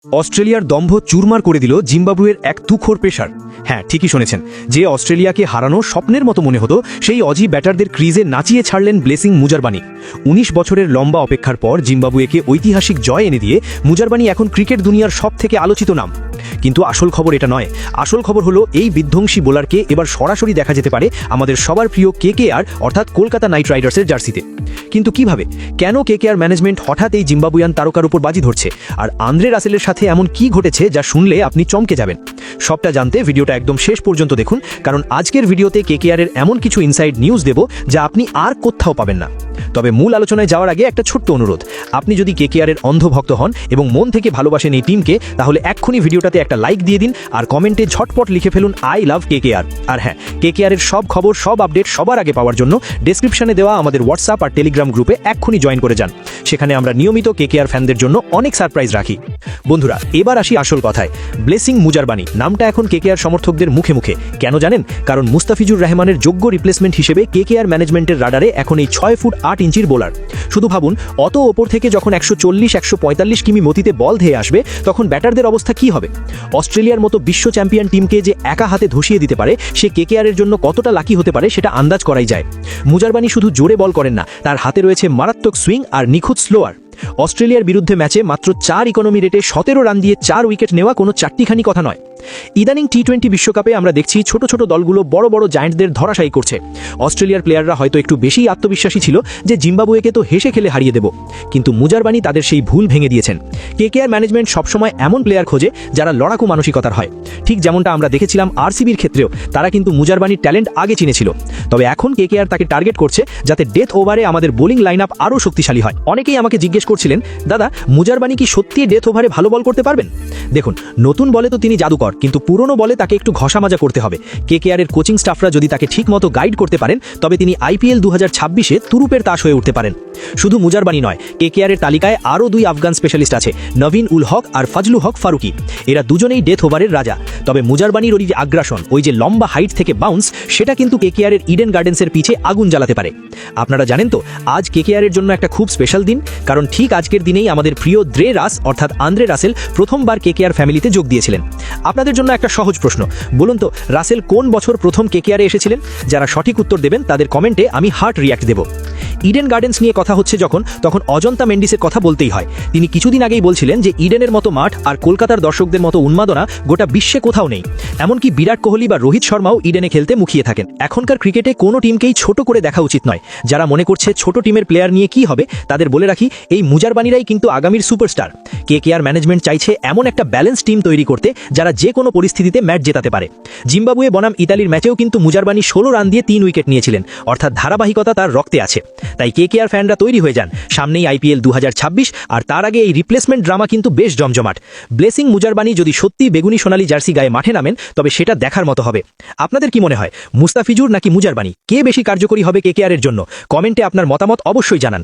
অস্ট্রেলিয়ার দম্ভ চুরমার করে দিল জিম্বাবুয়ের এক তুখোর পেসার। হ্যাঁ, ঠিকই শুনেছেন, যে অস্ট্রেলিয়াকে হারানো স্বপ্নের মতো মনে হতো সেই অজি ব্যাটারদের ক্রিজে নাচিয়ে ছাড়লেন ব্লেসিং মুজারবানি। ১৯ বছরের লম্বা অপেক্ষার পর জিম্বাবুয়েকে ঐতিহাসিক জয় এনে দিয়ে মুজারবানি এখন ক্রিকেট দুনিয়ার সবথেকে আলোচিত নাম। কিন্তু আসল খবর এটা নয়। আসল খবর হলো এই বিধ্বংসী বোলারকে এবার সরাসরি দেখা যেতে পারে আমাদের সবার প্রিয় কেকেআর অর্থাৎ কলকাতা নাইট রাইডার্সের জার্সিতে। কিন্তু কিভাবে, কেন কেকেআর ম্যানেজমেন্ট হঠাৎ এই জিম্বাবুয়ান তারকার উপর বাজি ধরছে, আর আন্দ্রে রাসেলের সাথে এমন কি ঘটেছে যা শুনলে আপনি চমকে যাবেন? সবটা জানতে ভিডিওটা একদম শেষ পর্যন্ত দেখুন, কারণ আজকের ভিডিওতে কেকেআরের এমন কিছু ইনসাইড নিউজ দেব যা আপনি আর কোথাও পাবেন না। তবে মূল আলোচনায় যাওয়ার আগে একটা ছোট্ট অনুরোধ, আপনি যদি কেকেআরের অন্ধভক্ত হন এবং মন থেকে ভালোবাসেন এই টিমকে, তাহলে এক্ষুনি ভিডিওটাতে একটা লাইক দিয়ে দিন আর কমেন্টে ঝটপট লিখে ফেলুন আই লাভ কেকেআর। আর হ্যাঁ, কেকেআরের সব খবর, সব আপডেট সবার আগে পাওয়ার জন্য ডেসক্রিপশনে দেওয়া আমাদের হোয়াটসঅ্যাপ আর টেলিগ্রাম গ্রুপে এক্ষুনি জয়েন করে যান। সেখানে আমরা নিয়মিত কেকেআর ফ্যানদের জন্য অনেক সারপ্রাইজ রাখি। বন্ধুরা, এবার আসি আসল কথায়। ব্লেসিং মুজারবানি নামটা এখন কেকেআর সমর্থকদের মুখে মুখে। কেন জানেন? কারণ মুস্তাফিজুর রহমানের যোগ্য রিপ্লেসমেন্ট হিসেবে কেকেআর ম্যানেজমেন্টের রাডারে এখন এই 6 ফুট 8 ইঞ্চির বোলার। শুধু ভাবুন, অত ওপর থেকে যখন 140-145 কিমি মতিতে বল ধেয়ে আসবে, তখন ব্যাটারদের অবস্থা কি হবে? অস্ট্রেলিয়ার মতো বিশ্ব চ্যাম্পিয়ন টিমকে যে একা হাতে ধসিয়ে দিতে পারে, সে কেকেআরের জন্য কতটা লাকি হতে পারে সেটা আন্দাজ করাই যায়। মুজারবানি শুধু জোরে বল করেন না, তার হাতে রয়েছে মারাত্মক সুইং আর নিখুঁত স্লোয়ার। অস্ট্রেলিয়ার বিরুদ্ধে ম্যাচে মাত্র 4 ইকোনমি রেটে 17 রান দিয়ে 4 উইকেট নেওয়া কোনো চারটিখানি কথা নয়। ইদানিং টি-20 বিশ্বকাপে আমরা দেখছি ছোট ছোট দলগুলো বড় বড় জায়ান্টদের ধরাশায়ী করছে। অস্ট্রেলিয়ার প্লেয়াররা হয়তো একটু বেশি আত্মবিশ্বাসী ছিল যে জিম্বাবুয়েকে তো হেসে খেলে হারিয়ে দেব, কিন্তু মুজারবানি তাদের সেই ভুল ভেঙে দিয়েছেন। কেকেআর ম্যানেজমেন্ট সবসময় এমন প্লেয়ার খোঁজে যারা লড়াকু মানসিকতার হয়। ঠিক যেমনটা আমরা দেখেছিলাম আরসিবির ক্ষেত্রেও, তারা কিন্তু মুজারবানির ট্যালেন্ট আগে চিনেছিল। তবে এখন কেকেআর তাকে টার্গেট করছে যাতে ডেথ ওভারে আমাদের বোলিং লাইন আপ আরও শক্তিশালী হয়। অনেকেই আমাকে জিজ্ঞেস করছিলেন, দাদা, মুজারবানি কি সত্যি ডেথ ওভারে ভালো বল করতে পারবেন? দেখুন, নতুন বলে তো তিনি জাদুকর, কিন্তু পুরনো বলে তাকে একটু ঘষা মাজা করতে হবে। কেকেআরের কোচিং স্টাফরা যদি তাকে ঠিকমতো গাইড করতে পারেন, তবে তিনি আইপিএল 2026-এ তুরুপের তাস হয়ে উঠতে পারেন। শুধু মুজারবানি নয়, কেকেআরের তালিকায় আরও 2 আফগান স্পেশালিস্ট আছে, নবীন উল হক আর ফজলু হক ফারুকি। এরা দুজনেই ডেথ ওভারের রাজা। তবে মুজারবানির ওই যে আগ্রাসন, ওই যে লম্বা হাইট থেকে বাউন্স, সেটা কিন্তু কেকেআরের ইডেন গার্ডেন্সের পিছে আগুন জ্বালাতে পারে। আপনারা জানেন তো, আজ কেকেআরের জন্য একটা খুব স্পেশাল দিন, কারণ ঠিক আজকের দিনেই আমাদের প্রিয় দ্রে রাস অর্থাৎ আন্দ্রে রাসেল প্রথমবার কেকেআর ফ্যামিলিতে যোগ দিয়েছিলেন। আপনাদের জন্য একটা সহজ প্রশ্ন, বলুন তো, রাসেল কোন বছর প্রথম কেকেআরে এসেছিলেন? যারা সঠিক উত্তর দেবেন তাদের কমেন্টে আমি হার্ট রিয়াক্ট দেব। ইডেন গার্ডেন্স নিয়ে কথা হচ্ছে তখন অজন্তা মেন্ডিসের কথা বলতেই হয়। তিনি কিছুদিন আগেই বলছিলেন যে ইডেনের মতো মাঠ আর কলকাতার দর্শকদের মতো উন্মাদনা গোটা বিশ্বে কোথাও নেই। এমনকি বিরাট কোহলি বা রোহিত শর্মাও ইডেনে খেলতে মুখিয়ে থাকেন। এখনকার ক্রিকেটে কোনো টিমকেই ছোট করে দেখা উচিত নয়। যারা মনে করছে ছোট টিমের প্লেয়ার নিয়ে কি হবে, তাদের বলে রাখি, এই মুজারবানিরাই কিন্তু আগামীর সুপারস্টার। কেকেআর ম্যানেজমেন্ট চাইছে এমন একটা ব্যালেন্স টিম তৈরি করতে যারা যে কোনো পরিস্থিতিতে ম্যাচ জেতাতে পারে। জিম্বাবুয়ে বনাম ইতালির ম্যাচেও কিন্তু মুজারবানি 16 রান দিয়ে 3 উইকেট নিয়েছিলেন, অর্থাৎ ধারাবাহিকতা তার রক্তে আছে। তাই কেকেআর ফ্যানরা তৈরি হয়ে যান, সামনেই আইপিএল 2026, আর তার আগে এই রিপ্লেসমেন্ট ড্রামা কিন্তু বেশ জমজমাট। ব্লেসিং মুজারবানি যদি সত্যি বেগুনি সোনালী জার্সি গায়ে মাঠে নামেন, তবে সেটা দেখার মতো হবে। আপনাদের কি মনে হয়, মুস্তাফিজুর নাকি মুজারবানি, কে বেশি কার্যকরী হবে কেকেআরের জন্য? কমেন্টে আপনার মতামত অবশ্যই জানান।